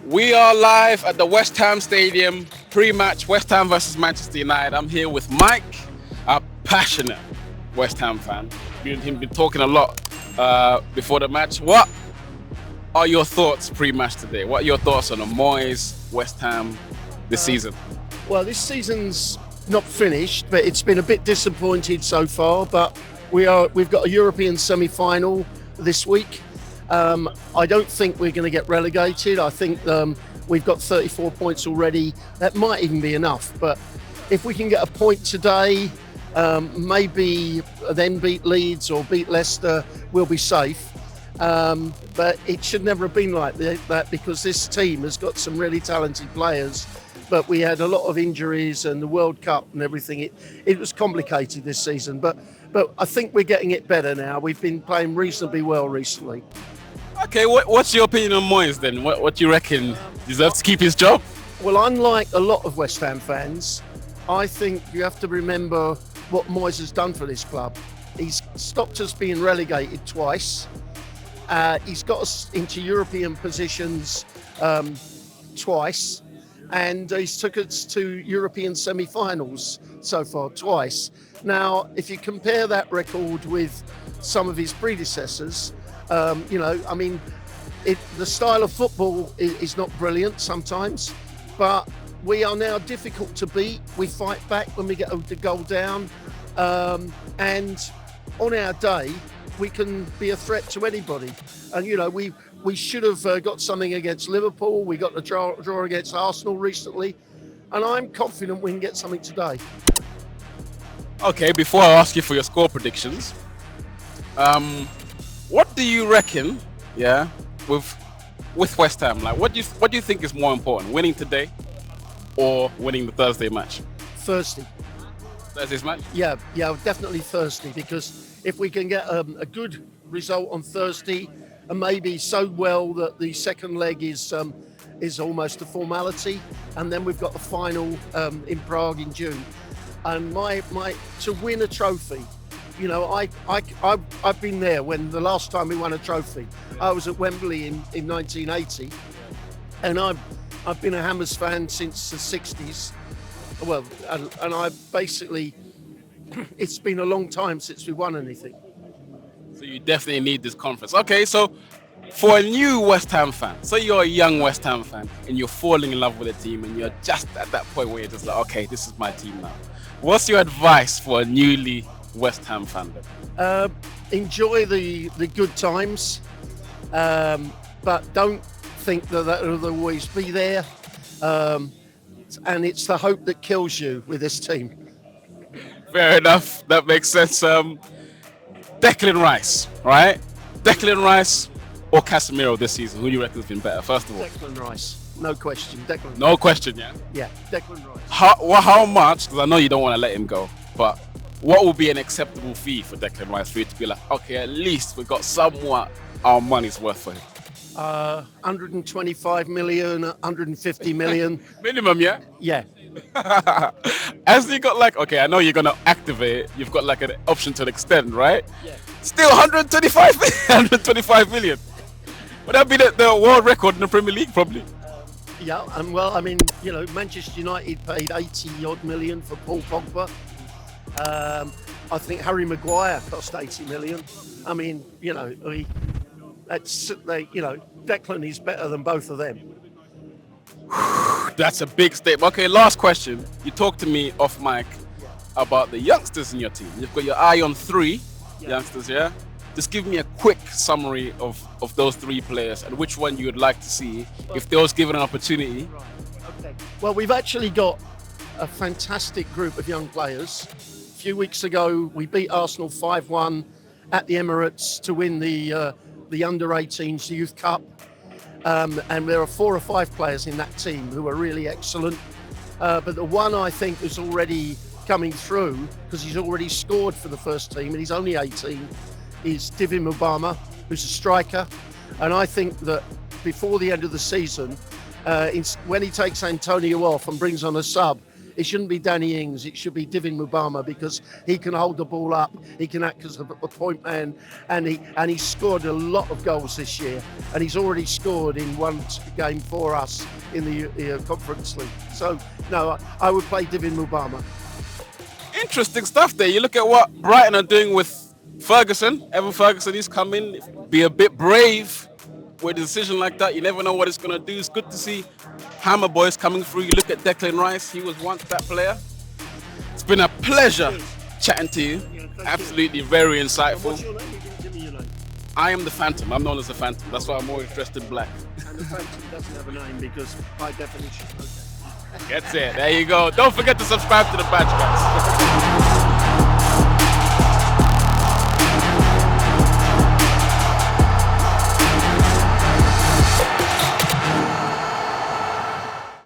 We are live at the West Ham Stadium, pre-match West Ham versus Manchester United. I'm here with Mike, a passionate West Ham fan. We've been talking a lot before the match. What are your thoughts pre-match today? What are your thoughts on the Moyes West Ham this season? Well, this season's not finished, but it's been a bit disappointing so far. But we've got a European semi-final this week. I don't think we're going to get relegated. I think we've got 34 points already. That might even be enough. But if we can get a point today, maybe then beat Leeds or beat Leicester, we'll be safe. But it should never have been like that because this team has got some really talented players. But we had a lot of injuries and the World Cup and everything. It was complicated this season. But I think we're getting it better now. We've been playing reasonably well recently. Okay, what's your opinion on Moyes then? What do you reckon? Deserves to keep his job? Well, unlike a lot of West Ham fans, I think you have to remember what Moyes has done for this club. He's stopped us being relegated twice. He's got us into European positions twice. And he's took us to European semi-finals so far twice. Now, if you compare that record with some of his predecessors, the style of football is not brilliant sometimes, but we are now difficult to beat. We fight back when we get the goal down, and on our day, we can be a threat to anybody. And we should have got something against Liverpool. We got the draw against Arsenal recently, and I'm confident we can get something today. Okay, before I ask you for your score predictions, what do you reckon? Yeah, with West Ham, like what do you think is more important, winning today or winning the Thursday match? Thursday's match? Yeah, definitely Thursday, because if we can get a good result on Thursday, and maybe so well that the second leg is almost a formality, and then we've got the final in Prague in June. And my to win a trophy, I've been there when the last time we won a trophy. I was at Wembley in 1980, and I've been a Hammers fan since the 60s. Well, and I basically, it's been a long time since we won anything. So you definitely need this conference. Okay, so for a new West Ham fan, so you're a young West Ham fan and you're falling in love with a team and you're just at that point where you're just like, okay, this is my team now. What's your advice for a newly West Ham fan then? Enjoy the good times, but don't think that will always be there. And it's the hope that kills you with this team. Fair enough. That makes sense. Declan Rice, right? Declan Rice or Casemiro this season? Who do you reckon has been better, first of all? Declan Rice. No question. Declan. No question, yeah? Yeah, Declan Rice. How much, because I know you don't want to let him go, but what would be an acceptable fee for Declan Rice for you to be like, okay, at least we got somewhat our money's worth for him? 125 million, 150 million. Minimum, yeah? Yeah. As you got okay, I know you're going to activate it. You've got an option to extend, right? Yeah. Still 125 million. Would that be the world record in the Premier League, probably? Yeah, and Manchester United paid 80 odd million for Paul Pogba. I think Harry Maguire cost 80 million. I mean, Declan is better than both of them. That's a big statement. Okay, last question. You talked to me off mic about the youngsters in your team. You've got your eye on three youngsters, yeah? Just give me a quick summary of those three players and which one you would like to see if they was given an opportunity. Right. Okay. Well, we've actually got a fantastic group of young players. A few weeks ago, we beat Arsenal 5-1 at the Emirates to win the Under-18s Youth Cup. And there are 4 or 5 players in that team who are really excellent. But the one I think is already coming through, because he's already scored for the first team and he's only 18, is Divin Mubama, who's a striker. And I think that before the end of the season, when he takes Antonio off and brings on a sub, it shouldn't be Danny Ings. It should be Divin Mubama, because he can hold the ball up. He can act as a point man, and he's scored a lot of goals this year, and he's already scored in one game for us in the Conference League. So no, I would play Divin Mubama. Interesting stuff there. You look at what Brighton are doing with Ferguson. Evan Ferguson, he's come in, be a bit brave with a decision like that. You never know what it's going to do. It's good to see Hammer Boys coming through. You look at Declan Rice, he was once that player. It's been a pleasure chatting to you. Absolutely very insightful. What's your name? You didn't give me your name. I am the Phantom. I'm known as the Phantom. That's why I'm always dressed in black. And the Phantom doesn't have a name because by definition. Okay. That's it. There you go. Don't forget to subscribe to the badge, guys.